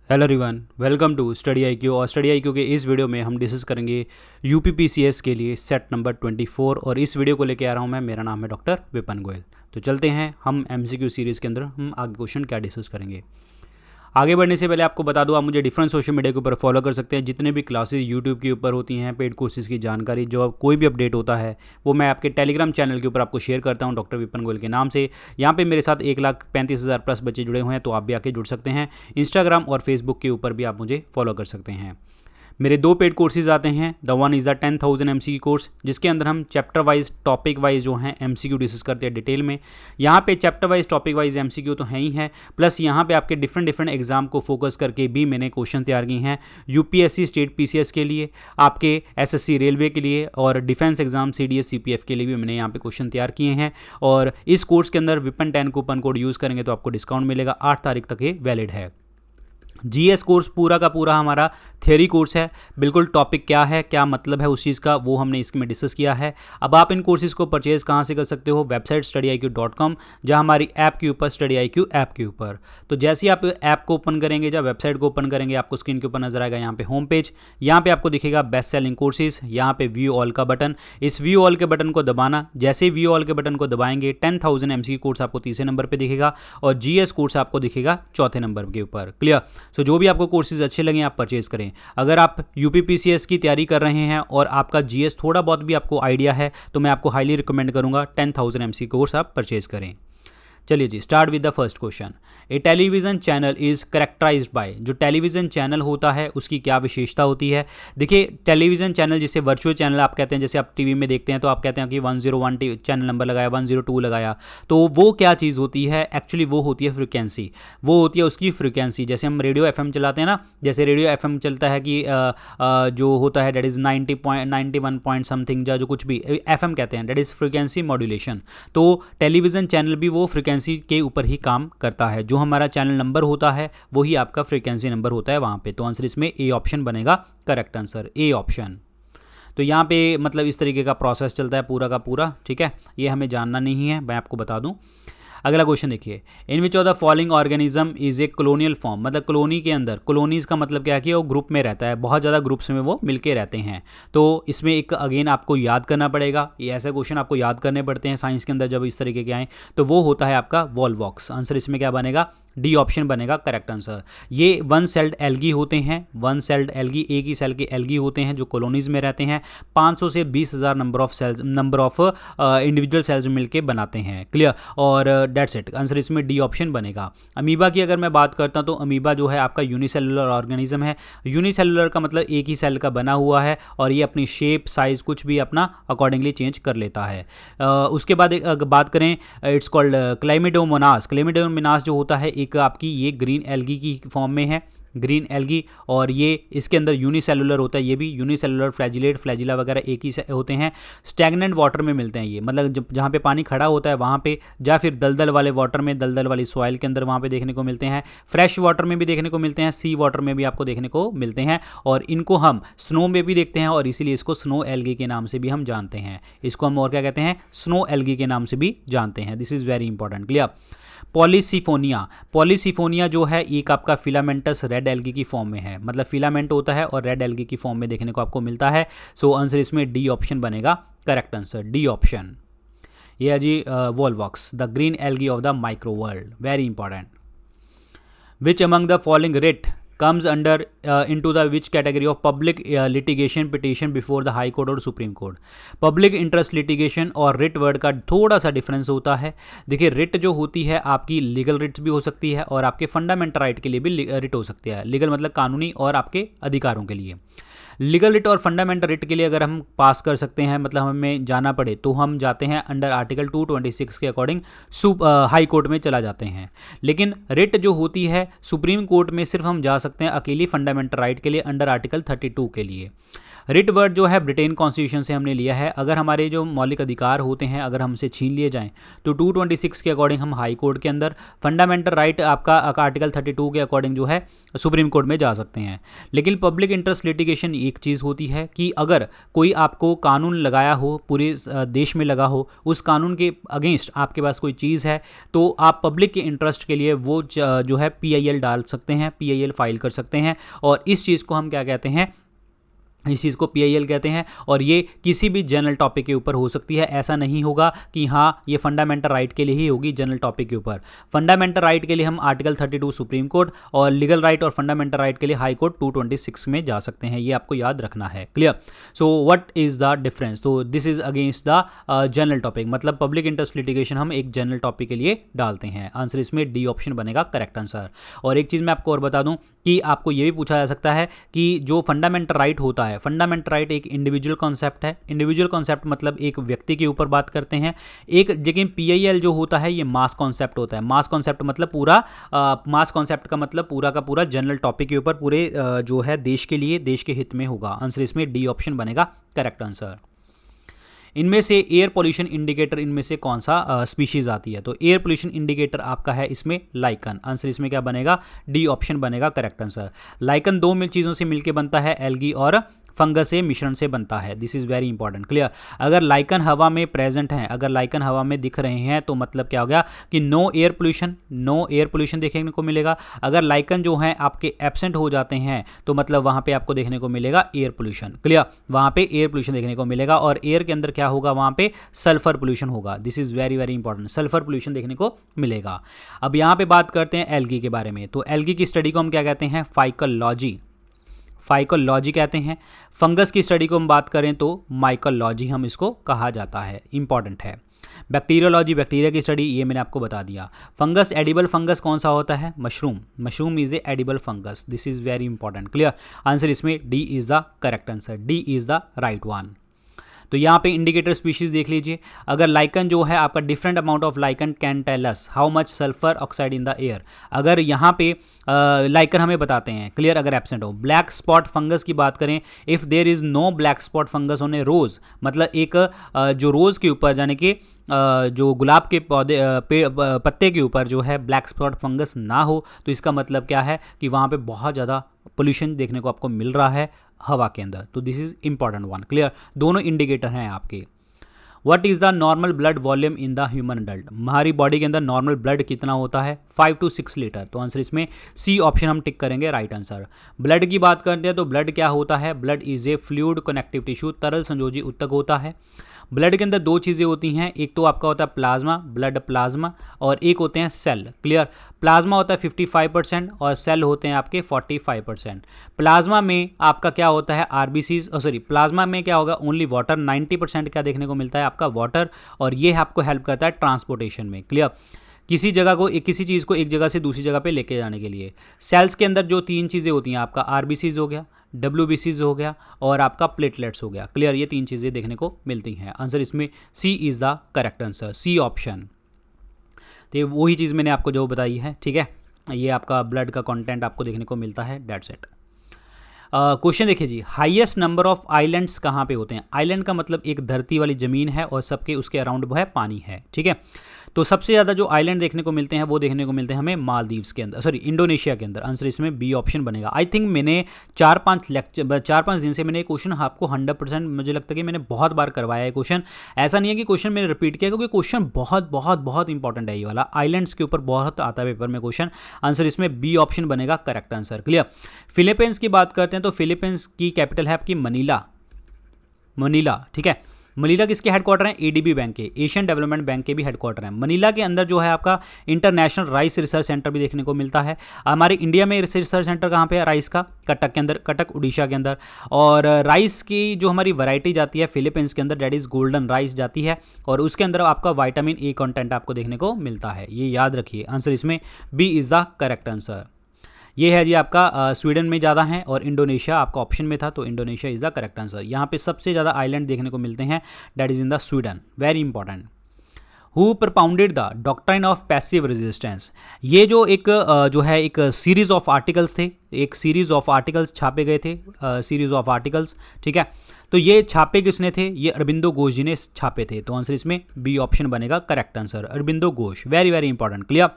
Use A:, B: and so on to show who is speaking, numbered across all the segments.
A: Hello everyone, welcome to study I Q. और study I Q के इस video में हम डिस्कस करेंगे यूपीपीसीएस के लिए सेट नंबर 24। और इस वीडियो को लेके आ रहा हूँ मैं, मेरा नाम है डॉक्टर विपन गोयल। तो चलते हैं हम एमसीक्यू सीरीज़ के अंदर हम आगे क्वेश्चन क्या डिस्कस करेंगे। आगे बढ़ने से पहले आपको बता दूं, आप मुझे डिफरेंट सोशल मीडिया के ऊपर फॉलो कर सकते हैं। जितने भी क्लासेस यूट्यूब के ऊपर होती हैं, पेड कोर्सेज़ की जानकारी, जो कोई भी अपडेट होता है वो मैं आपके टेलीग्राम चैनल के ऊपर आपको शेयर करता हूं डॉक्टर विपन गोयल के नाम से। यहाँ पे मेरे साथ 1,35,000 प्लस बच्चे जुड़े हुए हैं, तो आप भी आके जुड़ सकते हैं। इंस्टाग्राम और फेसबुक के ऊपर भी आप मुझे फॉलो कर सकते हैं। मेरे दो पेड कोर्सेज आते हैं। The one is the 10,000 MCQ course, जिसके अंदर हम चैप्टर वाइज टॉपिक वाइज जो हैं MCQ डिस्कस करते हैं डिटेल में। यहाँ पे chapter wise topic wise MCQ तो हैं ही हैं, प्लस यहाँ पे आपके डिफरेंट एग्जाम को फोकस करके भी मैंने क्वेश्चन तैयार किए हैं। यूपीएससी स्टेट PCS के लिए, आपके SSC रेलवे के लिए और डिफेंस एग्जाम CDS CPF के लिए भी मैंने यहाँ पे क्वेश्चन तैयार किए हैं। और इस कोर्स के अंदर विपन 10 कूपन कोड यूज़ करेंगे तो आपको डिस्काउंट मिलेगा। 8 तारीख तक ये वैलिड है। GS कोर्स पूरा का पूरा हमारा थ्योरी कोर्स है। बिल्कुल टॉपिक क्या है, क्या मतलब है उस चीज़ का, वो हमने इसमें डिस्कस किया है। अब आप इन कोर्सेज को परचेज कहाँ से कर सकते हो? वेबसाइट studyIQ.com, जहाँ हमारी ऐप के ऊपर StudyIQ ऐप के ऊपर। तो जैसे ही आप ऐप को ओपन करेंगे, जब वेबसाइट को ओपन करेंगे, आपको स्क्रीन के ऊपर नजर आएगा यहाँ पे होम पेज। यहाँ पे आपको दिखेगा बेस्ट सेलिंग कोर्सेज, यहाँ पे व्यू ऑल का बटन। इस व्यू ऑल के बटन को दबाना, जैसे ही व्यू ऑल के बटन को दबाएंगे 10,000 MCQ कोर्स आपको तीसरे नंबर पर दिखेगा और GS कोर्स आपको दिखेगा चौथे नंबर के ऊपर। क्लियर? सो जो भी आपको कोर्सेज अच्छे लगे आप परचेज करें। अगर आप यूपीपीसीएस की तैयारी कर रहे हैं और आपका GS थोड़ा बहुत भी आपको आइडिया है, तो मैं आपको हाईली रिकमेंड करूंगा 10,000 MCQ कोर्स आप परचेज करें। चलिए जी, start with the first question. A television channel is characterised by, जो टेलीविजन चैनल होता है उसकी क्या विशेषता होती है? देखिए, टेलीविजन चैनल जिसे वर्चुअल चैनल आप कहते हैं, जैसे आप टीवी में देखते हैं तो आप कहते हैं कि 101 चैनल नंबर लगाया, 102 लगाया, तो वो क्या चीज़ होती है? एक्चुअली वो होती है फ्रिक्वेंसी, वो होती है उसकी फ्रिक्वेंसी। जैसे हम रेडियो FM चलाते हैं ना, जैसे रेडियो FM चलता है कि जो होता है डेट इज़ 91 पॉइंट समथिंग, जो कुछ भी FM कहते हैं, डेट इज़ फ्रिक्वेंसी मॉड्यूलेशन। तो टेलीविज़न चैनल भी वो फ्रिक्वेंसी के ऊपर ही काम करता है। जो हमारा चैनल नंबर होता है वही आपका फ्रीक्वेंसी नंबर होता है वहां पे। तो आंसर इसमें ए ऑप्शन बनेगा, करेक्ट आंसर ए ऑप्शन। तो यहाँ पे मतलब इस तरीके का प्रोसेस चलता है पूरा का पूरा, ठीक है। ये हमें जानना नहीं है, मैं आपको बता दूं। अगला क्वेश्चन देखिए, in which of the following organism is a colonial form, मतलब कॉलोनी के अंदर, कॉलोनीज का मतलब क्या है कि वो ग्रुप में रहता है, बहुत ज़्यादा ग्रुप्स में वो मिलके रहते हैं। तो इसमें एक अगेन आपको याद करना पड़ेगा, ये ऐसे क्वेश्चन आपको याद करने पड़ते हैं साइंस के अंदर जब इस तरीके के आए, तो वो होता है आपका वॉल्वॉक्स। आंसर इसमें क्या बनेगा? डी ऑप्शन बनेगा, करेक्ट आंसर। ये वन सेल्ड एल्गी होते हैं, वन सेल्ड एल्गी, एक ही सेल के एल्गी होते हैं जो कॉलोनीज में रहते हैं। 500 से 20,000 नंबर ऑफ इंडिविजुअल सेल्स मिलके बनाते हैं। क्लियर? और डेट्स इट, आंसर इसमें डी ऑप्शन बनेगा। अमीबा की अगर मैं बात करता हूं तो अमीबा जो है आपका यूनिसेलुलर ऑर्गेनिज्म है। यूनिसेलुलर का मतलब एक ही सेल का बना हुआ है और ये अपनी शेप, साइज कुछ भी अपना अकॉर्डिंगली चेंज कर लेता है। उसके बाद अगर बात करें, इट्स कॉल्ड क्लाइमिडोमोनास। क्लाइमिडोमोनास जो होता है एक आपकी ये ग्रीन एल्गी की फॉर्म में है, ग्रीन एल्गी, और ये इसके अंदर यूनिसेलुलर होता है। ये भी यूनिसेलुलर, फ्लैजिलेट, फ्लैजिला वगैरह एक ही होते हैं। स्टैग्नेंट वाटर में मिलते हैं ये, मतलब जहाँ पे पानी खड़ा होता है वहाँ पे, या फिर दलदल वाले वाटर में, दलदल वाली सॉइल के अंदर वहाँ पे देखने को मिलते हैं। फ्रेश वाटर में भी देखने को मिलते हैं, सी वाटर में भी आपको देखने को मिलते हैं, और इनको हम स्नो में भी देखते हैं और इसीलिए इसको स्नो एल्गी के नाम से भी हम जानते हैं। इसको हम और क्या कहते हैं? स्नो एल्गी के नाम से भी जानते हैं। This is very important. Clear? Polysiphonia, Polysiphonia जो है एक आपका फिलामेंटस रेड एल्गी की फॉर्म में है, मतलब फिलामेंट होता है और रेड एल्गी की फॉर्म में देखने को आपको मिलता है। सो आंसर इसमें डी ऑप्शन बनेगा, करेक्ट आंसर डी ऑप्शन। ये है जी Volvox, the green algae of the micro world, very important. Which among the following writ comes under into the which category of public litigation petition before the high court और supreme court? public interest litigation और writ word का थोड़ा सा difference होता है। देखिए, writ जो होती है आपकी लीगल रिट्स भी हो सकती है और आपके फंडामेंटल राइट के लिए भी रिट हो सकती है। लीगल मतलब कानूनी और आपके अधिकारों के लिए। लीगल रिट और फंडामेंटल रिट के लिए अगर हम पास कर सकते हैं, मतलब हमें जाना पड़े, तो हम जाते हैं अंडर आर्टिकल 226 के अकॉर्डिंग हाई कोर्ट में चला जाते हैं। लेकिन रिट जो होती है सुप्रीम कोर्ट में सिर्फ हम जा सकते हैं अकेली फंडामेंटल राइट के लिए अंडर आर्टिकल 32 के लिए। रिट वर्ड जो है ब्रिटेन कॉन्स्टिट्यूशन से हमने लिया है। अगर हमारे जो मौलिक अधिकार होते हैं अगर हमसे छीन लिए जाएं तो 226 के अकॉर्डिंग हम हाई कोर्ट के अंदर, फंडामेंटल राइट आपका आर्टिकल 32 के अकॉर्डिंग जो है सुप्रीम कोर्ट में जा सकते हैं। लेकिन पब्लिक इंटरेस्ट लिटिगेशन एक चीज़ होती है कि अगर कोई आपको कानून लगाया हो, पूरे देश में लगा हो, उस कानून के अगेंस्ट आपके पास कोई चीज़ है तो आप पब्लिक के इंटरेस्ट के लिए वो जो है PIL डाल सकते हैं, PIL फाइल कर सकते हैं। और इस चीज़ को हम क्या कहते हैं, इस चीज़ को PIL कहते हैं। और ये किसी भी जनरल टॉपिक के ऊपर हो सकती है। ऐसा नहीं होगा कि हाँ ये फंडामेंटल राइट के लिए ही होगी जनरल टॉपिक के ऊपर। फंडामेंटल राइट के लिए हम आर्टिकल 32 सुप्रीम कोर्ट, और लीगल राइट और फंडामेंटल राइट के लिए हाई कोर्ट 226 में जा सकते हैं। ये आपको याद रखना है। Clear? So what is the difference? तो this is against the general topic, मतलब पब्लिक इंटरेस्ट लिटिगेशन हम एक जनरल टॉपिक के लिए डालते हैं। आंसर इसमें डी ऑप्शन बनेगा करेक्ट आंसर। और एक चीज़ मैं आपको और बता दूं कि आपको ये भी पूछा जा सकता है कि जो फंडामेंटल राइट होता है, फंडामेंटल राइट एक इंडिविजुअल कॉन्सेप्ट है। इंडिविजुअल कॉन्सेप्ट मतलब एक व्यक्ति के ऊपर बात करते हैं। एक लेकिन PIL जो होता है ये मास कॉन्सेप्ट होता है। मास कॉन्सेप्ट मतलब पूरा, मास कॉन्सेप्ट का मतलब पूरा का पूरा जनरल टॉपिक के ऊपर पूरे जो है देश के लिए, देश के हित में होगा। आंसर इसमें डी ऑप्शन बनेगा करेक्ट आंसर। इनमें से एयर पोल्यूशन इंडिकेटर इनमें से कौन सा स्पीशीज आती है? तो एयर पोल्यूशन इंडिकेटर आपका है इसमें लाइकन। आंसर इसमें क्या बनेगा? डी ऑप्शन बनेगा करेक्ट आंसर। लाइकन दो चीज़ों से मिलकर बनता है, एल्गी और फंगस से मिश्रण से बनता है। This is very important. Clear? अगर लाइकन हवा में प्रेजेंट हैं, अगर लाइकन हवा में दिख रहे हैं तो मतलब क्या हो गया कि no air pollution, no air pollution देखने को मिलेगा। अगर लाइकन जो हैं आपके एब्सेंट हो जाते हैं तो मतलब वहाँ पे आपको देखने को मिलेगा एयर पोल्यूशन। क्लियर? वहाँ पे एयर पोल्यूशन देखने को मिलेगा। और एयर के अंदर क्या होगा? वहाँ पे सल्फर पोल्यूशन होगा। This is very very important. Sulphur pollution देखने को मिलेगा। अब यहाँ पे बात करते हैं एल्गी के बारे में। तो एल्गी की स्टडी को हम क्या कहते हैं? फाइकोलॉजी। फाइकोलॉजी कहते हैं। फंगस की स्टडी को हम बात करें तो माइकोलॉजी हम इसको कहा जाता है। इंपॉर्टेंट है। बैक्टीरियोलॉजी, बैक्टीरिया की स्टडी, ये मैंने आपको बता दिया। फंगस, एडिबल फंगस कौन सा होता है? Mushroom. Mushroom is a edible fungus. This is very important. Clear? Answer इसमें D is the correct answer. D is the right one. तो यहाँ पे इंडिकेटर स्पीशीज देख लीजिए। अगर लाइकन जो है आपका, different amount of lichen can tell us how much sulphur oxide in the air. अगर यहाँ पे लाइकन हमें बताते हैं। क्लियर? अगर एब्सेंट हो। ब्लैक स्पॉट फंगस की बात करें, if there is no black spot fungus on a rose, मतलब एक जो रोज़ के ऊपर यानी कि जो गुलाब के पौधे पत्ते के ऊपर जो है ब्लैक स्पॉट फंगस ना हो, तो इसका मतलब क्या है कि वहाँ पे बहुत ज़्यादा पोल्यूशन देखने को आपको मिल रहा है हवा के अंदर। तो this is important one. Clear? दोनों इंडिकेटर हैं आपके। What is the normal blood volume in the human adult? हमारी बॉडी के अंदर नॉर्मल ब्लड कितना होता है? 5 to 6 लीटर। तो आंसर इसमें सी ऑप्शन हम टिक करेंगे, राइट आंसर। ब्लड की बात करते हैं तो ब्लड क्या होता है? Blood is a fluid connective tissue, तरल संयोजी ऊतक होता है। ब्लड के अंदर दो चीज़ें होती हैं, एक तो आपका होता है प्लाज्मा, ब्लड प्लाज्मा, और एक होते हैं सेल। क्लियर? प्लाज्मा होता है 55% और सेल होते हैं आपके 45%। प्लाज्मा में आपका क्या होता है? आरबीसीज, सॉरी, प्लाज्मा में क्या होगा? Only water. 90% क्या देखने को मिलता है? आपका वाटर। और ये आपको हेल्प करता है ट्रांसपोर्टेशन में। क्लियर? किसी जगह को, किसी चीज़ को एक जगह से दूसरी जगह पे लेके जाने के लिए। सेल्स के अंदर जो तीन चीज़ें होती हैं, आपका आरबीसीज हो गया, WBCs हो गया और आपका प्लेटलेट्स हो गया। क्लियर? ये तीन चीज़ें देखने को मिलती हैं। आंसर इसमें C is the correct answer, C option. तो वही चीज़ मैंने आपको जो बताई है, ठीक है, ये आपका ब्लड का कंटेंट आपको देखने को मिलता है। That's it. क्वेश्चन देखिए जी, हाईएस्ट नंबर ऑफ आइलैंड्स कहाँ पे होते हैं? आइलैंड का मतलब एक धरती वाली ज़मीन है और सबके उसके अराउंड वो है पानी है। ठीक है? तो सबसे ज़्यादा जो आइलैंड देखने को मिलते हैं वो देखने को मिलते हैं हमें मालदीव्स के अंदर, सॉरी इंडोनेशिया के अंदर। आंसर इसमें बी ऑप्शन बनेगा। आई थिंक मैंने 4-5 दिन से मैंने क्वेश्चन आपको 100% मुझे लगता है कि मैंने बहुत बार करवाया है क्वेश्चन। ऐसा नहीं है कि क्वेश्चन मैंने रिपीट किया, क्योंकि क्वेश्चन बहुत बहुत बहुत इंपॉर्टेंट है ये वाला। आइलैंड्स के ऊपर बहुत आता है पेपर में क्वेश्चन। आंसर इसमें बी ऑप्शन बनेगा करेक्ट आंसर। क्लियर? फिलीपींस की बात करते हैं तो फिलीपींस की कैपिटल है आपकी मनीला। मनीला, ठीक है। मनीला किसके हेडक्वार्टर हैं? एडीबी बैंक के, एशियन डेवलपमेंट बैंक के भी हेडक्वार्टर हैं। मनीला के अंदर जो है आपका इंटरनेशनल राइस रिसर्च सेंटर भी देखने को मिलता है। हमारे इंडिया में रिसर्च सेंटर कहाँ पे है राइस का? कटक के अंदर, कटक उड़ीसा के अंदर। और राइस की जो हमारी वैरायटी जाती है फिलीपींस के अंदर, डेट इज़ गोल्डन राइस जाती है, और उसके अंदर आपका विटामिन ए कंटेंट आपको देखने को मिलता है। ये याद रखिए। आंसर इसमें B is the correct answer. ये है जी आपका स्वीडन में ज़्यादा है और इंडोनेशिया आपका ऑप्शन में था, तो Indonesia is the correct answer. यहाँ पे सबसे ज़्यादा आइलैंड देखने को मिलते हैं, that is in the Sweden. Very important. Who propounded the doctrine of passive resistance. ये जो एक सीरीज ऑफ आर्टिकल्स थे, एक सीरीज ऑफ आर्टिकल्स छापे गए थे, सीरीज ऑफ आर्टिकल्स, ठीक है। तो ये छापे किसने थे? ये अरबिंदो घोष जी ने छापे थे। तो आंसर इसमें बी ऑप्शन बनेगा correct answer, Aurobindo Ghosh. Very very important, clear.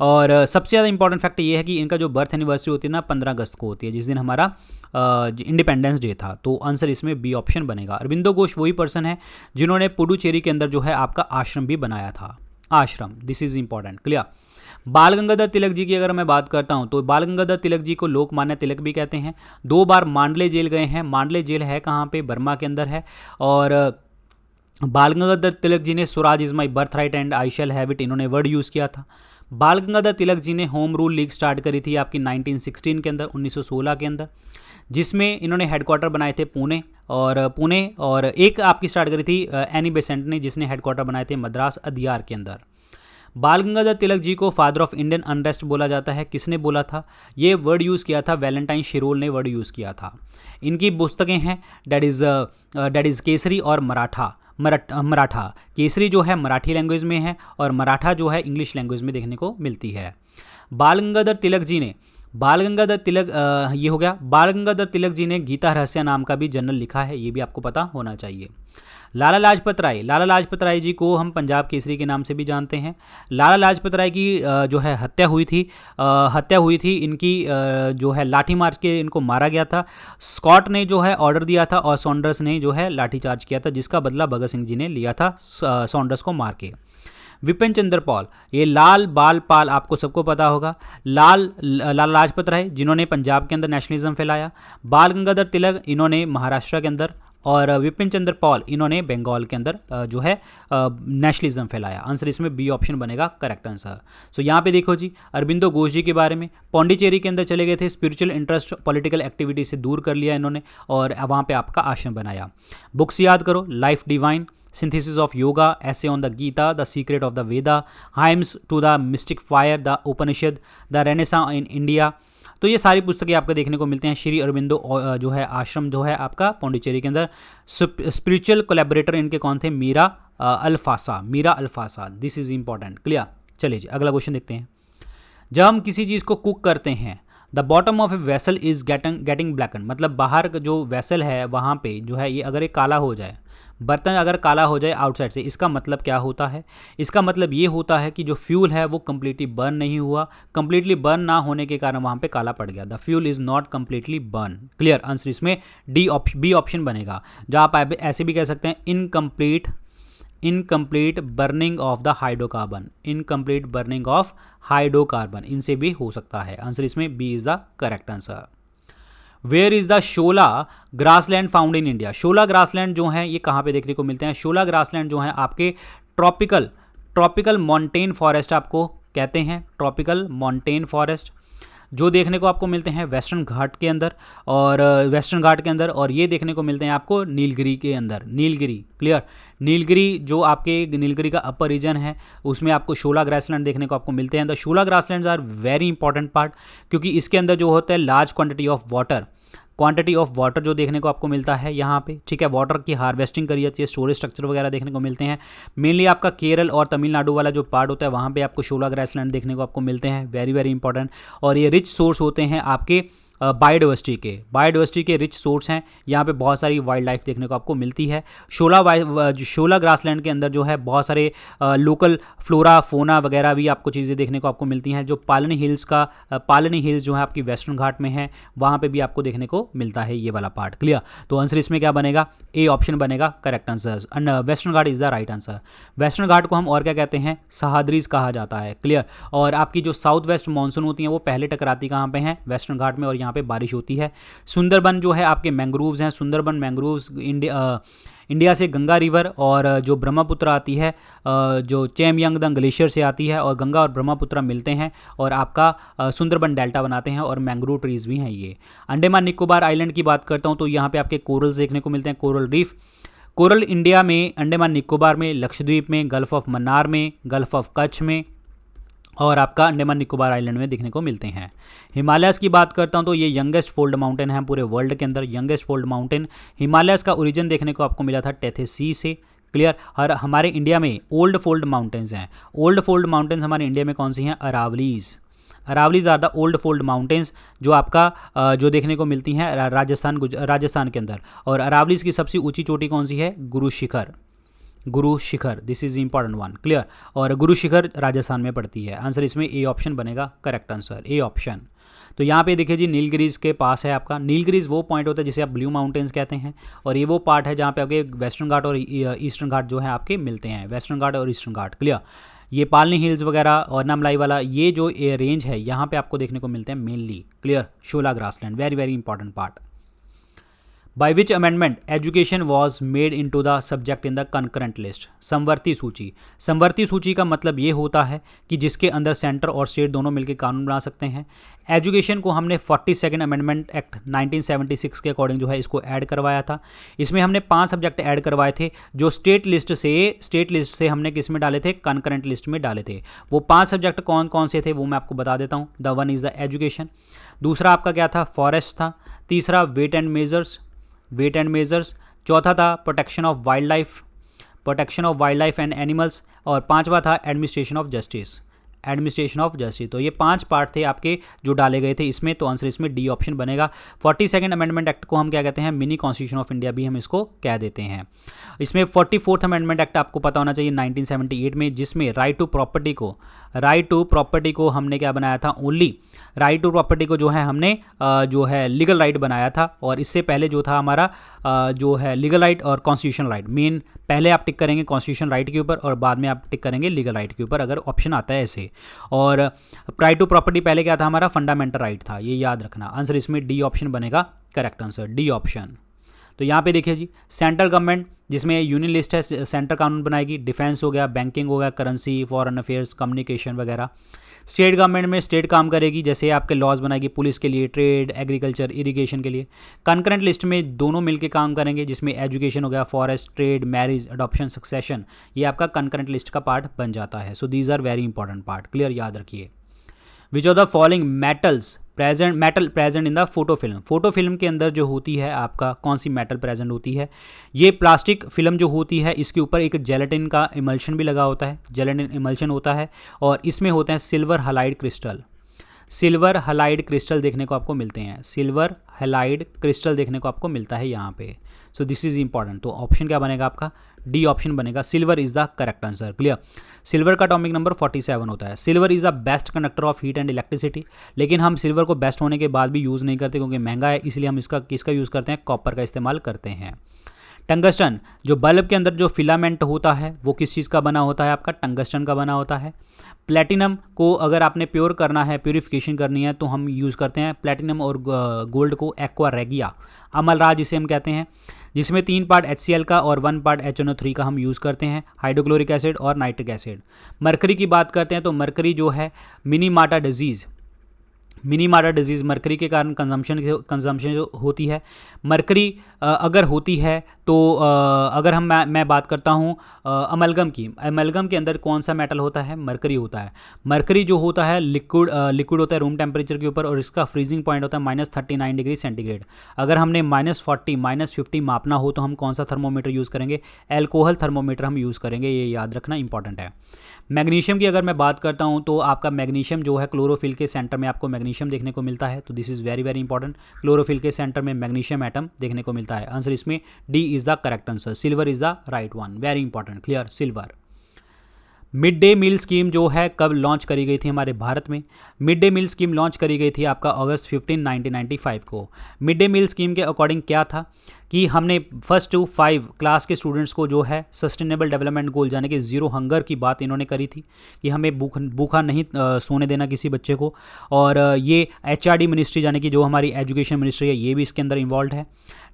A: और सबसे ज़्यादा इंपॉर्टेंट फैक्ट ये है कि इनका जो बर्थ एनिवर्सरी होती है ना 15 अगस्त को होती है, जिस दिन हमारा इंडिपेंडेंस डे था। तो आंसर इसमें बी ऑप्शन बनेगा। अरबिंदो घोष वही पर्सन है जिन्होंने पुडुचेरी के अंदर जो है आपका आश्रम भी बनाया था, आश्रम। This is important, clear. बाल गंगाधर तिलक जी की अगर मैं बात करता हूं तो बाल गंगाधर तिलक जी को लोकमान्य तिलक भी कहते हैं। 2 बार मांडले जेल गए हैं। मांडले जेल है कहाँ पे? बर्मा के अंदर है। और बाल गंगाधर तिलक जी ने Swaraj is my birth right and I shall have it, इन्होंने वर्ड यूज़ किया था। बाल गंगाधर तिलक जी ने होम रूल लीग स्टार्ट करी थी आपकी 1916 के अंदर, 1916 के अंदर, जिसमें इन्होंने हेडक्वार्टर बनाए थे पुणे, और एक आपकी स्टार्ट करी थी एनी बेसेंट ने, जिसने हेडक्वार्टर बनाए थे मद्रास अदियार के अंदर। बाल गंगाधर तिलक जी को फादर ऑफ इंडियन अनरेस्ट बोला जाता है। किसने बोला था? ये वर्ड यूज़ किया था वैलेंटाइन शिरोल ने वर्ड यूज़ किया था। इनकी पुस्तकें हैं डेट इज़ केसरी और मराठा। केसरी जो है मराठी लैंग्वेज में है और मराठा जो है इंग्लिश लैंग्वेज में देखने को मिलती है। बाल गंगाधर तिलक जी ने बाल गंगाधर तिलक जी ने गीता रहस्य नाम का भी जर्नल लिखा है, ये भी आपको पता होना चाहिए। लाला लाजपत राय जी को हम पंजाब केसरी के नाम से भी जानते हैं। लाला लाजपत राय की जो है हत्या हुई थी इनकी जो है लाठी मार्च के इनको मारा गया था। स्कॉट ने जो है ऑर्डर दिया था और सॉन्डर्स ने जो है लाठी चार्ज किया था, जिसका बदला भगत सिंह जी ने लिया था सॉन्डर्स को मार के। विपिन चंद्र पॉल, ये लाल बाल पाल आपको सबको पता होगा। लाला लाजपत राय जिन्होंने पंजाब के अंदर नेशनलिज्म फैलाया। बाल गंगाधर तिलक इन्होंने महाराष्ट्र के अंदर, और विपिन चंद्र पॉल इन्होंने बंगाल के अंदर जो है नेशनलिज्म फैलाया। आंसर इसमें बी ऑप्शन बनेगा करेक्ट आंसर। सो यहाँ पे देखो जी, अरबिंदो घोष जी के बारे में, पौंडीचेरी के अंदर चले गए थे, स्पिरिचुअल इंटरेस्ट पॉलिटिकल एक्टिविटी से दूर कर लिया इन्होंने और वहाँ पे आपका आश्रम बनाया। बुक्स याद करो, life divine, synthesis of yoga, ऐसे on the Gita, the secret of the Veda, hymns to the mystic fire, the Upanishad, the renaissance in India. तो ये सारी पुस्तकें आपको देखने को मिलते हैं। श्री अरबिंदो जो है आश्रम जो है आपका पौंडीचेरी के अंदर। स्पिरिचुअल कोलैबोरेटर इनके कौन थे? Mirra Alfassa. This is important, clear. चलिए जी अगला क्वेश्चन देखते हैं। जब हम किसी चीज़ को कुक करते हैं, the bottom of a vessel is getting blacken, मतलब बाहर का जो वेसल है वहाँ पे जो है ये अगर ये काला हो जाए, बर्तन अगर काला हो जाए आउटसाइड से, इसका मतलब क्या होता है? इसका मतलब ये होता है कि जो फ्यूल है वो कम्प्लीटली बर्न नहीं हुआ। कम्प्लीटली बर्न ना होने के कारण वहाँ पे काला पड़ गया। The fuel is not completely burn, clear. Answer इसमें बी ऑप्शन बनेगा। जहाँ आप ऐसे भी कह सकते हैं incomplete burning of the hydrocarbon, incomplete burning of hydrocarbon, इनसे भी हो सकता है। आंसर इसमें B is the correct answer. Where is the shola grassland found in India? Shola grassland जो है ये कहाँ पे देखने को मिलते हैं? शोला ग्रासलैंड जो है आपके ट्रॉपिकल मॉन्टेन फॉरेस्ट आपको कहते हैं, ट्रॉपिकल मॉन्टेन फॉरेस्ट जो देखने को आपको मिलते हैं वेस्टर्न घाट के अंदर, और ये देखने को मिलते हैं आपको नीलगिरी के अंदर। नीलगिरी, क्लियर। नीलगिरी जो आपके नीलगिरी का अपर रीजन है उसमें आपको शोला ग्रासलैंड देखने को आपको मिलते हैं। The shola grasslands are very important part, क्योंकि इसके अंदर जो होता है लार्ज क्वांटिटी ऑफ वाटर जो देखने को आपको मिलता है यहाँ पे, ठीक है। वाटर की हार्वेस्टिंग करी जाती है, स्टोरेज स्ट्रक्चर वगैरह देखने को मिलते हैं। मेनली आपका केरल और तमिलनाडु वाला जो पार्ट होता है वहाँ पे आपको शोला ग्रासलैंड देखने को आपको मिलते हैं। Very very important. और ये रिच सोर्स होते हैं आपके बायोडाइवर्सिटी के रिच सोर्स हैं। यहाँ पे बहुत सारी वाइल्ड लाइफ देखने को आपको मिलती है। शोला ग्रासलैंड के अंदर जो है बहुत सारे लोकल फ्लोरा फोना वगैरह भी आपको चीज़ें देखने को आपको मिलती हैं। जो पालनी हिल्स जो है आपकी वेस्टर्न घाट में है, वहाँ पे भी आपको देखने को मिलता है ये वाला पार्ट, क्लियर। तो आंसर इसमें क्या बनेगा? ए ऑप्शन बनेगा correct answer. Western Ghat is the right answer. Western Ghat को हम और क्या कहते हैं? सह्याद्रीज कहा जाता है, क्लियर। और आपकी जो साउथ वेस्ट मानसून होती हैं वो पहले टकराती कहाँ पे हैं? वेस्टर्न घाट में, और यहाँ पे बारिश होती है। सुंदरबन जो है आपके मैंग्रोव्स हैं, सुंदरबन मैंग्रोव्स इंडिया से गंगा रिवर और जो ब्रह्मपुत्र आती है, जो चेमयंगदंग ग्लेशियर से आती है, और गंगा और ब्रह्मपुत्र मिलते हैं और आपका सुंदरबन डेल्टा बनाते हैं, और मैंग्रोव ट्रीज भी हैं ये। अंडमान निकोबार आइलैंड की बात करता हूँ तो यहाँ पे आपके कोरल्स देखने को मिलते हैं, कोरल रीफ। कोरल इंडिया में, अंडमान निकोबार में, लक्षद्वीप में, गल्फ ऑफ मन्नार में, गल्फ ऑफ कच्छ में, और आपका अंडमान निकोबार आइलैंड में देखने को मिलते हैं। हिमालयस की बात करता हूं तो ये यंगेस्ट फोल्ड माउंटेन है पूरे वर्ल्ड के अंदर, यंगेस्ट फोल्ड माउंटेन। हिमालयस का ओरिजिन देखने को आपको मिला था टेथेसी से, क्लियर। और हमारे इंडिया में ओल्ड फोल्ड माउंटेन्स हैं। ओल्ड फोल्ड माउंटेन्स हमारे इंडिया में कौन सी हैं? Aravallis. Aravallis are the old fold mountains जो आपका जो देखने को मिलती हैं राजस्थान के अंदर। और अरावलीज की सबसे ऊंची चोटी कौन सी है? Guru Shikhar. Guru Shikhar, this is important one, clear. और गुरु शिखर राजस्थान में पड़ती है। आंसर इसमें ए ऑप्शन बनेगा करेक्ट आंसर, ए ऑप्शन। तो यहाँ पे देखिए जी, नीलगिरीज के पास है आपका। नीलगिरीज वो पॉइंट होता है जिसे आप ब्लू माउंटेन्स कहते हैं, और ये वो पार्ट है जहाँ पे आपके वेस्टर्न घाट और ईस्टर्न घाट जो है आपके मिलते हैं, वेस्टर्न घाट और ईस्टर्न घाट, क्लियर। ये पालनी हिल्स वगैरह और नमलाई वाला ये जो रेंज है यहाँ पे आपको देखने को मिलते हैं mainly, clear. Shola grassland, very very important part. By which amendment education was made into the subject in the concurrent list? समवर्ती सूची। समवर्ती सूची का मतलब ये होता है कि जिसके अंदर सेंटर और स्टेट दोनों मिलकर कानून बना सकते हैं। एजुकेशन को हमने 42nd अमेंडमेंट एक्ट 1976 के अकॉर्डिंग जो है इसको ऐड करवाया था। इसमें हमने 5 सब्जेक्ट ऐड करवाए थे जो स्टेट लिस्ट से हमने किस में डाले थे? कंकरेंट लिस्ट में डाले थे। वो 5 सब्जेक्ट कौन कौन से थे वो मैं आपको बता देता हूँ। The one is the education, दूसरा आपका क्या था? फॉरेस्ट था, तीसरा वेट एंड मेजर्स, चौथा था protection of wild life and animals, और पांचवा था एडमिनिस्ट्रेशन ऑफ जस्टिस। तो ये 5 पार्ट थे आपके जो डाले गए थे इसमें, तो आंसर इसमें डी ऑप्शन बनेगा। 42nd अमेंडमेंट एक्ट को हम क्या कहते हैं? मिनी कॉन्स्टिट्यूशन ऑफ इंडिया भी हम इसको कह देते हैं। इसमें 44th अमेंडमेंट एक्ट आपको पता होना चाहिए 1978 में, जिसमें राइट टू प्रॉपर्टी को हमने क्या बनाया था? ओनली राइट टू प्रॉपर्टी को जो है हमने जो है लीगल राइट बनाया था। और इससे पहले जो था हमारा जो है लीगल राइट और कॉन्स्टिट्यूशन राइट, मेन पहले आप टिक करेंगे कॉन्स्टिट्यूशन राइट के ऊपर और बाद में आप टिक करेंगे लीगल राइट के ऊपर, अगर ऑप्शन आता है ऐसे। और राइट टू प्रॉपर्टी पहले क्या था हमारा? फंडामेंटल राइट था, ये याद रखना। आंसर इसमें डी ऑप्शन बनेगा करेक्ट आंसर, डी ऑप्शन। तो यहाँ पे देखिए जी, सेंट्रल गवर्नमेंट जिसमें यूनियन लिस्ट है सेंटर कानून बनाएगी। डिफेंस हो गया, बैंकिंग हो गया, करेंसी, फॉरेन अफेयर्स, कम्युनिकेशन वगैरह। स्टेट गवर्नमेंट में स्टेट काम करेगी, जैसे आपके लॉज बनाएगी पुलिस के लिए, ट्रेड, एग्रीकल्चर, इरिगेशन के लिए। कंकरेंट लिस्ट में दोनों मिलकर काम करेंगे, जिसमें एजुकेशन हो गया, forest, trade, marriage, adoption, succession, ये आपका कंकरेंट लिस्ट का पार्ट बन जाता है। So these are very important part, clear, याद रखिए। Which of the following metal present in the photo film के अंदर जो होती है आपका कौन सी मेटल प्रेजेंट होती है? ये प्लास्टिक फिल्म जो होती है इसके ऊपर एक जेलेटिन का इमल्शन भी लगा होता है, जेलेटिन इमल्शन होता है, और इसमें होते हैं सिल्वर हैलाइड क्रिस्टल देखने को आपको मिलते हैं, सिल्वर हैलाइड क्रिस्टल देखने को आपको मिलता है यहाँ पे। सो दिस इज इंपॉर्टेंट। तो ऑप्शन क्या बनेगा आपका? डी ऑप्शन बनेगा, silver is the correct answer, clear. Silver का एटॉमिक नंबर 47 होता है। Silver is the best conductor of heat and electricity, लेकिन हम सिल्वर को बेस्ट होने के बाद भी यूज़ नहीं करते क्योंकि महंगा है, इसलिए हम किसका यूज़ करते हैं? कॉपर का इस्तेमाल करते हैं। टंगस्टन, जो बल्ब के अंदर जो फिलामेंट होता है वो किस चीज़ का बना होता है? आपका टंगस्टन का बना होता है। प्लेटिनम को अगर आपने प्योर करना है, प्योरीफिकेशन करनी है, तो हम यूज़ करते हैं प्लेटिनम और गोल्ड को एक्वा रेगिया, अमलराज जिसे हम कहते हैं, जिसमें 3 पार्ट HCl का और 1 पार्ट HNO3 का हम यूज़ करते हैं, हाइड्रोक्लोरिक एसिड और नाइट्रिक एसिड। मरकरी की बात करते हैं तो मरकरी जो है मिनीमाटा डिजीज़ मरकरी के कारण कंजम्पशन जो होती है। मरकरी अगर होती है तो अगर मैं बात करता हूँ अमलगम के अंदर कौन सा मेटल होता है? मरकरी होता है। मरकरी जो होता है लिक्विड होता है रूम टेम्परेचर के ऊपर, और इसका फ्रीजिंग पॉइंट होता है -39 डिग्री सेंटीग्रेड। अगर हमने -40 -50 मापना हो तो हम कौन सा थर्मोमीटर यूज़ करेंगे? एल्कोहल थर्मोमीटर हम यूज़ करेंगे, ये याद रखना इंपॉर्टेंट है। मैग्नीशियम की अगर मैं बात करता हूँ तो आपका मैग्नीशियम जो है क्लोरोफिल के सेंटर में आपको मैग्नीशियम देखने को मिलता है, तो this is very very important. Chlorophyll के सेंटर में मैग्नीशियम एटम देखने को मिलता है। आंसर इसमें D is the correct answer, silver is the right one, very important, clear, silver. Mid day meal scheme जो है कब लॉन्च करी गई थी हमारे भारत में? Mid day meal scheme launch करी गई थी आपका अगस्त 15, 1995 को। मिड डे मील स्कीम के अकॉर्डिंग क्या था कि हमने 1 to 5 क्लास के स्टूडेंट्स को जो है सस्टेनेबल डेवलपमेंट गोल यानी कि ज़ीरो हंगर की बात इन्होंने करी थी कि हमें भूखा नहीं सोने देना किसी बच्चे को। और ये HRD मिनिस्ट्री यानी कि जो हमारी एजुकेशन मिनिस्ट्री है ये भी इसके अंदर इन्वॉल्व है।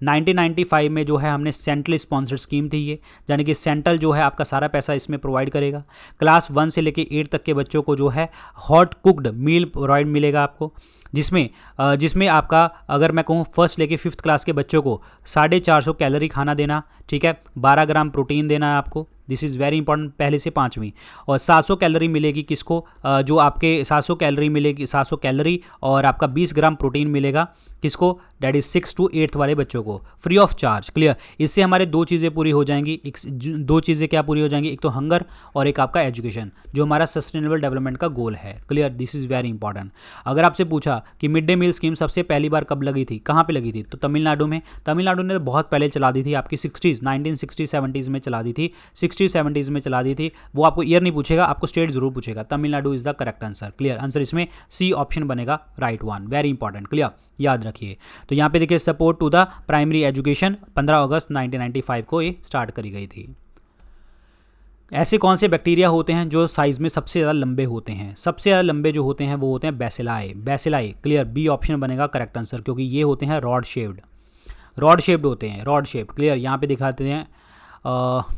A: 1995 में जो है हमने सेंट्रल स्पॉन्सर्ड स्कीम थी ये, यानी कि सेंट्रल जो है आपका सारा पैसा इसमें प्रोवाइड करेगा। क्लास 1 से लेके 8 तक के बच्चों को जो है हॉट कुक्ड मील प्रोवाइड मिलेगा आपको, जिसमें आपका अगर मैं कहूँ 1st लेके 5th क्लास के बच्चों को 450 कैलोरी खाना देना, ठीक है, 12 ग्राम प्रोटीन देना है आपको, दिस इज़ वेरी इंपॉर्टेंट, पहले से 5वीं। और 700 कैलोरी मिलेगी किसको, जो आपके 700 कैलोरी मिलेगी, 700 कैलोरी और आपका 20 ग्राम प्रोटीन मिलेगा किसको, डैट इज 6 to 8 वाले बच्चों को, फ्री ऑफ चार्ज। क्लियर, इससे हमारे दो चीज़ें पूरी हो जाएंगी, दो चीज़ें क्या पूरी हो जाएंगी, एक तो हंगर और एक आपका एजुकेशन, जो हमारा सस्टेनेबल डेवलपमेंट का गोल है। Clear, this is very important. अगर आपसे पूछा कि मिड डे मील स्कीम सबसे पहली बार कब लगी थी, कहाँ पे लगी थी, तो तमिलनाडु में। तमिलनाडु ने बहुत पहले चला दी थी, आपकी 1960-70s में चला दी थी, 60-70s में चला दी थी। वो आपको ईयर नहीं पूछेगा, आपको स्टेट जरूर पूछेगा। Tamil Nadu is the correct answer. Clear, answer इसमें सी ऑप्शन बनेगा, right one, very important. Clear, याद रखिए। तो यहाँ पे देखिए support to the primary education 15 अगस्त 1995 को ये स्टार्ट करी गई थी। ऐसे कौन से बैक्टीरिया होते हैं जो साइज़ में सबसे ज़्यादा लंबे होते हैं, सबसे ज़्यादा लंबे जो होते हैं वो होते हैं bacilli, bacilli. Clear, B option बनेगा करेक्ट आंसर, क्योंकि ये होते हैं रॉड शेप्ड, रॉड शेप्ड होते हैं, रॉड शेप्ड। क्लियर, यहाँ पे दिखाते हैं,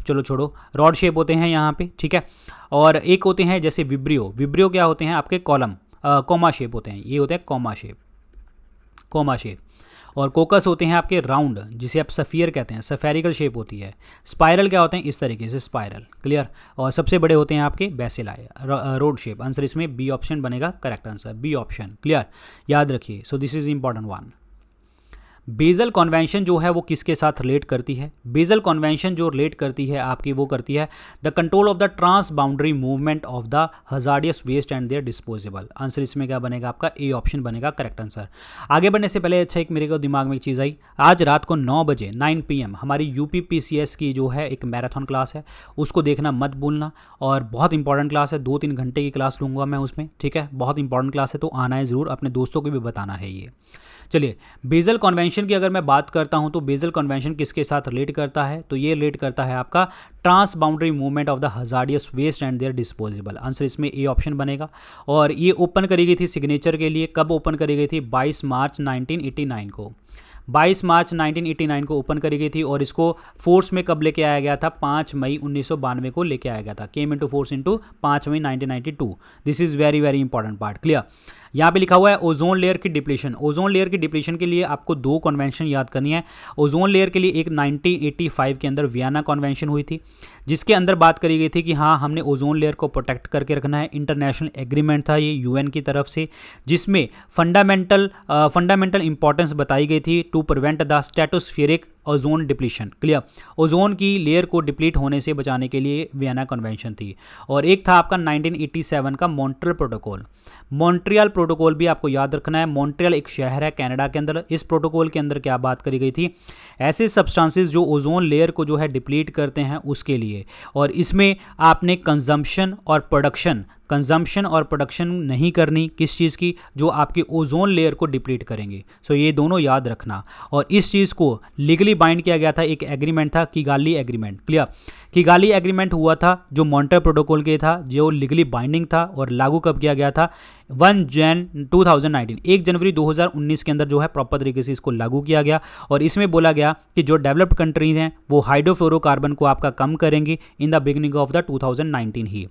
A: चलो छोड़ो, रॉड शेप होते हैं यहाँ पे, ठीक है। और एक होते हैं जैसे विब्रियो, विब्रियो क्या होते हैं आपके कॉलम, कॉमा शेप होते हैं, ये होते हैं कॉमा शेप, कॉमा शेप। और कोकस होते हैं आपके राउंड, जिसे आप सफ़ियर कहते हैं, सफेरिकल शेप होती है। स्पाइरल क्या होते हैं, इस तरीके से स्पाइरल। क्लियर, और सबसे बड़े होते हैं आपके बेसिलाई, रोड शेप। आंसर इसमें बी ऑप्शन बनेगा correct answer, B option. Clear, याद रखिए। So this is important one. Basel convention जो है वो किसके साथ रिलेट करती है, बेजल कन्वेंशन जो रिलेट करती है आपकी, वो करती है the control of the trans boundary movement of the hazardous waste and their disposable. Answer इसमें क्या बनेगा आपका, ए ऑप्शन बनेगा करेक्ट आंसर। आगे बढ़ने से पहले अच्छा एक मेरे को दिमाग में एक चीज़ आई, आज रात को 9 बजे 9 PM हमारी UPPCS की जो है एक मैराथन क्लास है, उसको देखना मत भूलना। और बहुत इंपॉर्टेंट क्लास है, 2-3 घंटे की क्लास लूँगा मैं उसमें, ठीक है, बहुत इंपॉर्टेंट क्लास है, तो आना है ज़रूर, अपने दोस्तों को भी बताना है ये। चलिए, बेजल कन्वेंशन की अगर मैं बात करता हूं तो बेजल कन्वेंशन किसके साथ रिलेट करता है, तो ये रिलेट करता है आपका trans boundary movement of the hazardous waste and their disposable. Answer इसमें ए ऑप्शन बनेगा। और ये ओपन करी गई थी सिग्नेचर के लिए, कब ओपन करी गई थी, 22 मार्च 1989 को, 22 मार्च 1989 को ओपन करी गई थी। और इसको फोर्स में कब लेके आया गया था, 5 मई 1992 को लेके आया गया था, केम इनटू फोर्स इनटू 5 मई 1992। This is very very important part. Clear, यहाँ पे लिखा हुआ है ओजोन लेयर की डिप्लीशन। ओजोन लेयर की डिप्लीशन के लिए आपको 2 कन्वेंशन याद करनी है। ओजोन लेयर के लिए एक 1985 के अंदर वियना कन्वेंशन हुई थी, जिसके अंदर बात करी गई थी कि हाँ, हमने ओजोन लेयर को प्रोटेक्ट करके रखना है। इंटरनेशनल एग्रीमेंट था ये UN की तरफ से, जिसमें फंडामेंटल इंपॉर्टेंस बताई गई थी to prevent the stratospheric ozone depletion. Clear, ozone की लेयर को डिप्लीट होने से बचाने के लिए वियना कन्वेंशन थी। और एक था आपका 1987 का मॉन्ट्रियल प्रोटोकॉल। मॉन्ट्रियल प्रोटोकॉल भी आपको याद रखना है। मॉन्ट्रियल एक शहर है कनाडा के अंदर। इस प्रोटोकॉल के अंदर क्या बात करी गई थी, ऐसे सब्सटेंसेस जो ओजोन लेयर को जो है डिप्लीट करते हैं उसके लिए। और इसमें आपने कंजम्पशन और प्रोडक्शन नहीं करनी, किस चीज़ की, जो आपकी ओजोन लेयर को डिप्लीट करेंगे। सो ये दोनों याद रखना। और इस चीज़ को लीगली बाइंड किया गया था, एक एग्रीमेंट था, Kigali agreement. Clear, Kigali agreement हुआ था जो मॉन्ट्रियल प्रोटोकॉल के था, जो लीगली बाइंडिंग था। और लागू कब किया गया था, 1 जनवरी 2019 के अंदर जो है प्रॉपर तरीके से इसको लागू किया गया। और इसमें बोला गया कि जो डेवलप्ड कंट्रीज हैं वो हाइड्रोफ्लोरोकार्बन को आपका कम करेंगी in the beginning of the 2019 ही।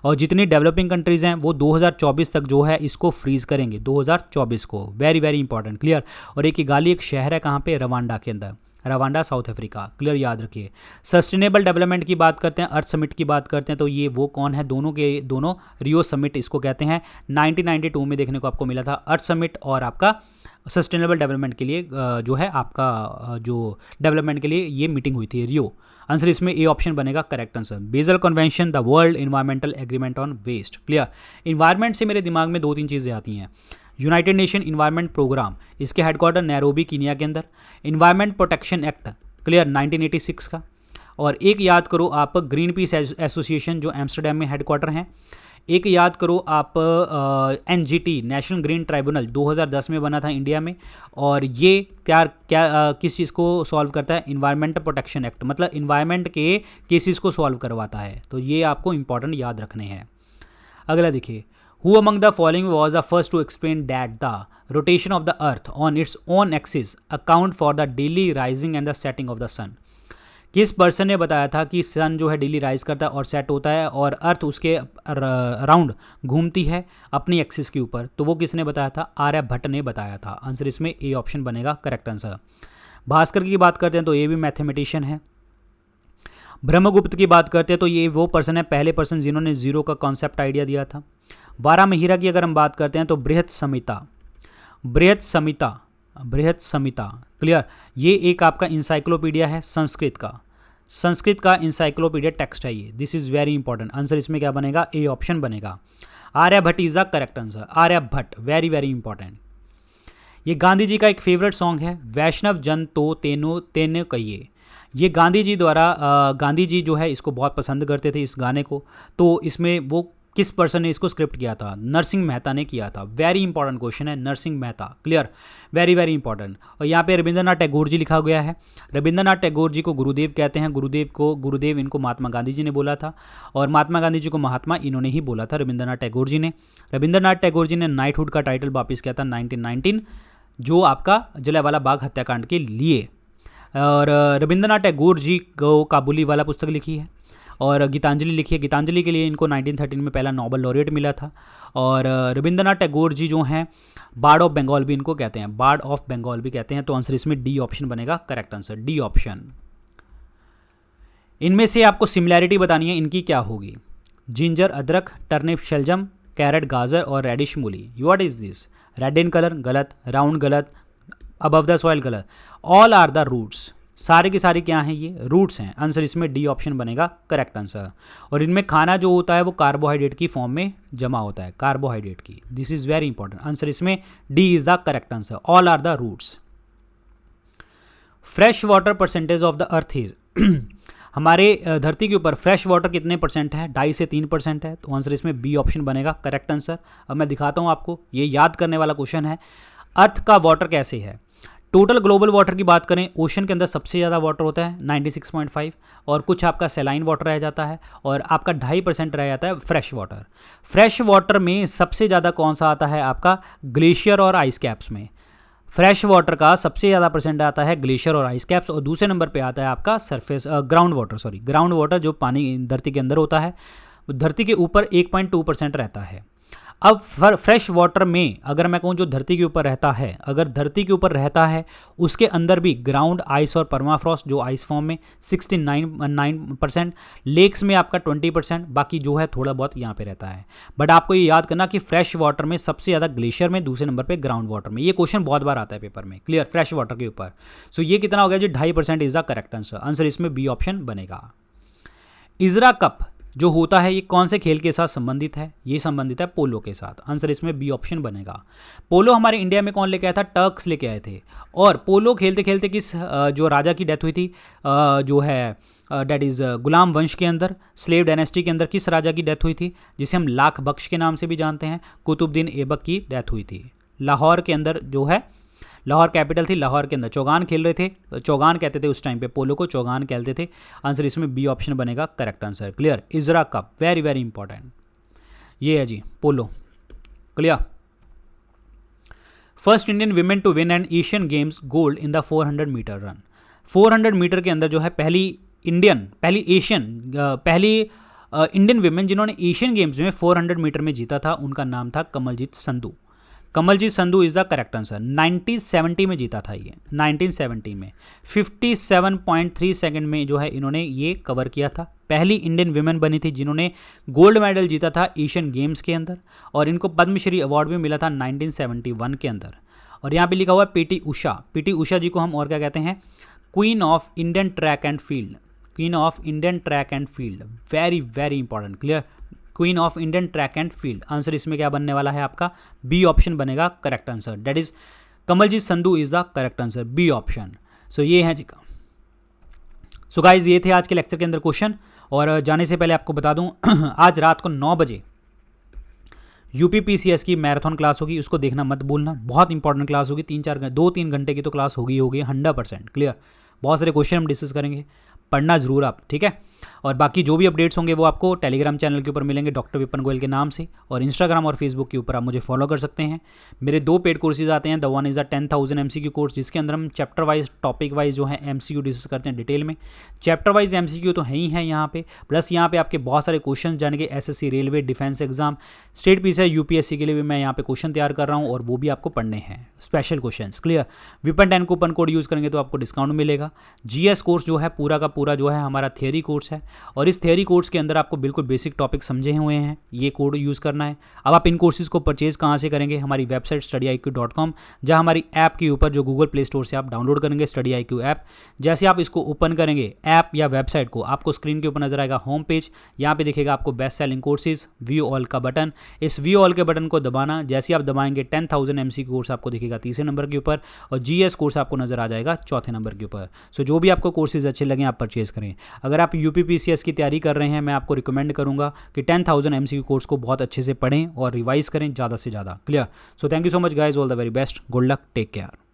A: और जितनी डेवलपिंग कंट्रीज हैं वो 2024 तक जो है इसको फ्रीज करेंगे, 2024 को। Very very important. क्लियर, और एक किगाली एक शहर है कहाँ पे, रवांडा के अंदर, रवांडा साउथ अफ्रीका। क्लियर, याद रखिए। सस्टेनेबल डेवलपमेंट की बात करते हैं, अर्थ समिट की बात करते हैं, तो ये वो कौन है, दोनों के दोनों रियो समिट इसको कहते हैं। 1992 में देखने को आपको मिला था अर्थ समिट, और आपका सस्टेनेबल डेवलपमेंट के लिए जो है आपका जो डेवलपमेंट के लिए ये मीटिंग हुई थी, रियो। आंसर इसमें ए ऑप्शन बनेगा correct answer. Basel Convention, the world environmental agreement on waste. Clear, environment से मेरे दिमाग में 2-3 चीज़ें आती हैं। यूनाइटेड नेशन इन्वायरमेंट प्रोग्राम, इसके हेडक्वार्टर नैरोबी कीनिया के अंदर। इन्वायरमेंट प्रोटेक्शन एक्ट, क्लियर, 1986 का। और एक याद करो आप ग्रीन पीस एसोसिएशन जो एम्स्टरडेम में हेडक्वार्टर हैं। एक याद करो आप NGT, नेशनल ग्रीन ट्राइब्यूनल, 2010 में बना था इंडिया में। और ये किस चीज़ को सॉल्व करता है, इन्वायरमेंट प्रोटेक्शन एक्ट, मतलब इन्वायरमेंट के केसेस को सॉल्व करवाता है। तो ये आपको इंपॉर्टेंट याद रखने हैं। अगला देखिए, Who among the following was the first to explain that the rotation of the earth on its own axis account for the daily rising and the setting of the sun? किस person ने बताया था कि सन जो है daily rise करता है और सेट होता है और अर्थ उसके अराउंड घूमती है अपनी एक्सिस के ऊपर, तो वो किसने बताया था, आर्यभट्ट ने बताया था। आंसर इसमें ए ऑप्शन बनेगा करेक्ट आंसर। भास्कर की बात करते हैं तो ये भी मैथमेटिशियन है। ब्रह्मगुप्त की बात करते हैं तो ये वो पर्सन है, पहले पर्सन जिन्होंने जीरो का कॉन्सेप्ट आइडिया दिया था। वारामिहिरा की अगर हम बात करते हैं तो बृहत संहिता, क्लियर, ये एक आपका इंसाइक्लोपीडिया है संस्कृत का इंसाइक्लोपीडिया टेक्स्ट है ये। This is very important. Answer इसमें क्या बनेगा? ए ऑप्शन बनेगा। Aryabhata is the correct answer. Aryabhata, very very important. ये गांधी जी का एक फेवरेट सॉन्ग है, वैष्णव जन तो तेने कहिए। ये गांधी जी द्वारा गांधी जी जो है इसको बहुत पसंद करते थे इस गाने को। तो इसमें वो किस पर्सन ने इसको स्क्रिप्ट किया था? नरसिंह मेहता ने किया था। वेरी इंपॉर्टेंट क्वेश्चन है, Narsinh Mehta, clear, very very important. और यहाँ पे रविंद्रनाथ टैगोर जी लिखा गया है। रविंद्रनाथ टैगोर जी को गुरुदेव कहते हैं। गुरुदेव इनको महात्मा गांधी जी ने बोला था, और महात्मा गांधी जी को महात्मा इन्होंने ही बोला था, रविंद्रनाथ टैगोर जी ने। रविंद्रनाथ टैगोर जी ने नाइटहुड का टाइटल वापस किया था 1919, जो आपका जलियांवाला बाग हत्याकांड के लिए। और रविंद्रनाथ टैगोर जी को काबुली वाला पुस्तक लिखी है, और गीतांजलि लिखी है। गीतांजलि के लिए इनको 1913 में पहला नोबेल लॉरिएट मिला था। और रविंद्रनाथ टैगोर जी जो हैं बार्ड ऑफ बंगाल भी इनको कहते हैं, बार्ड ऑफ बंगाल भी कहते हैं। तो आंसर इसमें डी ऑप्शन बनेगा करेक्ट आंसर, डी ऑप्शन। इनमें से आपको सिमिलैरिटी बतानी है, इनकी क्या होगी? जिंजर अदरक, टर्निप शलजम, कैरेट गाजर और रेडिश मूली। What is this? Red in colour गलत, राउंड गलत, अबव द सॉइल गलत, ऑल आर द रूट्स। सारे के सारे क्या हैं? ये रूट्स हैं। आंसर इसमें डी ऑप्शन बनेगा करेक्ट आंसर। और इनमें खाना जो होता है वो कार्बोहाइड्रेट की फॉर्म में जमा होता है, कार्बोहाइड्रेट की। This is very important. Answer इसमें D is the correct answer, all are the roots. Fresh water percentage of the earth is हमारे धरती के ऊपर फ्रेश वाटर कितने परसेंट है? 2.5 से 3% है। तो आंसर इसमें बी ऑप्शन बनेगा करेक्ट आंसर। अब मैं दिखाता हूँ आपको, ये याद करने वाला क्वेश्चन है। अर्थ का वाटर कैसे है? टोटल ग्लोबल वाटर की बात करें, ओशन के अंदर सबसे ज़्यादा वाटर होता है 96.5, और कुछ आपका सेलाइन वाटर रह जाता है, और आपका 2.5% रह जाता है फ्रेश वाटर। फ्रेश वाटर में सबसे ज़्यादा कौन सा आता है? आपका ग्लेशियर और आइस कैप्स में। फ्रेश वाटर का सबसे ज़्यादा परसेंट आता है ग्लेशियर और आइस कैप्स, और दूसरे नंबर पे आता है आपका सरफेस ग्राउंड वाटर जो पानी धरती के अंदर होता है। धरती के ऊपर 1.2% रहता है। अब फ्रेश वाटर में अगर मैं कहूँ जो धरती के ऊपर रहता है, अगर धरती के ऊपर रहता है उसके अंदर भी ग्राउंड आइस और परमाफ्रॉस्ट जो आइस फॉर्म में 69%, लेक्स में आपका 20%, बाकी जो है थोड़ा बहुत यहाँ पे रहता है। बट आपको ये याद करना कि फ्रेश वाटर में सबसे ज़्यादा ग्लेशियर में, दूसरे नंबर पे ग्राउंड वाटर में। ये क्वेश्चन बहुत बार आता है पेपर में, क्लियर, फ्रेश वाटर के ऊपर। सो ये कितना हो गया जी? 2.5% is the correct answer. Answer इसमें बी ऑप्शन बनेगा। इजरा कप जो होता है ये कौन से खेल के साथ संबंधित है? ये संबंधित है पोलो के साथ। आंसर इसमें बी ऑप्शन बनेगा। पोलो हमारे इंडिया में कौन लेके आया था? टर्क्स लेके आए थे। और पोलो खेलते खेलते किस जो राजा की डेथ हुई थी, जो है डेट इज़ गुलाम वंश के अंदर, स्लेव डायनेस्टी के अंदर किस राजा की डेथ हुई थी, जिसे हम लाख बख्श के नाम से भी जानते हैं? कुतुबुद्दीन ऐबक की डेथ हुई थी। लाहौर के अंदर जो है, लाहौर कैपिटल थी, लाहौर के अंदर चौगान खेल रहे थे। चौगान कहते थे उस टाइम पे, पोलो को चौगान कहते थे। आंसर इसमें बी ऑप्शन बनेगा correct answer, clear. Ezra cup, very very important. ये है जी polo, clear. First Indian women to win an Asian Games gold in the 400 metre run. 400 metre के अंदर जो है पहली इंडियन विमेन जिन्होंने एशियन गेम्स में 400 मीटर में जीता था, उनका नाम था Kamaljeet Sandhu. Kamaljeet Sandhu is the correct answer. 1970 में जीता था ये, 1970 में 57.3 सेकंड में जो है इन्होंने ये कवर किया था। पहली इंडियन विमेन बनी थी जिन्होंने गोल्ड मेडल जीता था एशियन गेम्स के अंदर, और इनको पद्मश्री अवार्ड भी मिला था 1971 के अंदर। और यहाँ पे लिखा हुआ है पीटी उषा। पीटी उषा जी को हम और क्या कहते हैं? Queen of Indian track and field, queen of Indian track and field, very very important, clear. Queen of Indian track and field. Answer इसमें क्या बनने वाला है आपका? बी ऑप्शन बनेगा correct answer, that is Kamaljeet Sandhu is the correct answer, B option. So ये है जी। So guys ये थे आज के लेक्चर के अंदर क्वेश्चन। और जाने से पहले आपको बता दूं आज रात को 9 बजे यूपीपीसीएस की मैराथन क्लास होगी, उसको देखना मत भूलना। बहुत इंपॉर्टेंट क्लास होगी, 2-3 घंटे की तो क्लास होगी 100%, क्लियर। बहुत सारे क्वेश्चन हम डिस्कस करेंगे, पढ़ना जरूर आप, ठीक है। और बाकी जो भी अपडेट्स होंगे वो आपको टेलीग्राम चैनल के ऊपर मिलेंगे डॉक्टर विपन गोयल के नाम से, और इंस्टाग्राम और फेसबुक के ऊपर आप मुझे फॉलो कर सकते हैं। मेरे 2 पेड कोर्सेज आते हैं। The one is the 10,000 MCQ course, जिसके अंदर हम चैप्टर वाइज, टॉपिक वाइज जो है MCQ डिस्कस करते हैं डिटेल में। चैप्टर वाइज MCQ तो है ही है यहाँ पे, प्लस यहाँ पे आपके बहुत सारे क्वेश्चन जानेंगे। SSC, railway, defence exam, state पीस है, UPSC के लिए भी मैं यहाँ पे क्वेश्चन तैयार कर रहा हूँ, और वो भी आपको पढ़ने हैं, special question, clear. Weapon 10 coupon code use करेंगे तो आपको डिस्काउंट मिलेगा। GS कोर्स जो है पूरा का पूरा जो है हमारा थियरी कोर्स है। कोर्स है और इस थियरी कोर्स के अंदर आपको बिल्कुल बेसिक टॉपिक समझे हुए हैं, ये कोड यूज़ करना है। अब आप इन कोर्सेज को परचेज़ कहाँ से करेंगे? हमारी वेबसाइट studyIQ.com, जहाँ हमारी ऐप के ऊपर जो गूगल प्ले स्टोर से आप डाउनलोड करेंगे स्टडी IQ ऐप। जैसे आप इसको ओपन करेंगे ऐप या वेबसाइट को, आपको स्क्रीन के ऊपर नजर आएगा होम पेज। यहाँ पे दिखेगा आपको best selling courses, view all का बटन। इस व्यू ऑल के बटन को दबाना, जैसे आप दबाएंगे 10,000 MC कोर्स आपको दिखेगा तीसरे नंबर के ऊपर और GS कोर्स आपको नजर आ जाएगा चौथे नंबर के ऊपर। सो जो भी आपको कोर्सेज अच्छे लगे आप परचेज करें। अगर आप UPPCS की तैयारी कर रहे हैं, मैं आपको रिकमेंड करूंगा कि 10,000 MC कोर्स को बहुत अच्छे से पढ़ें और रिवाइज करें ज़्यादा से ज़्यादा। Clear? So thank you so much guys, all the very best, good luck, take care.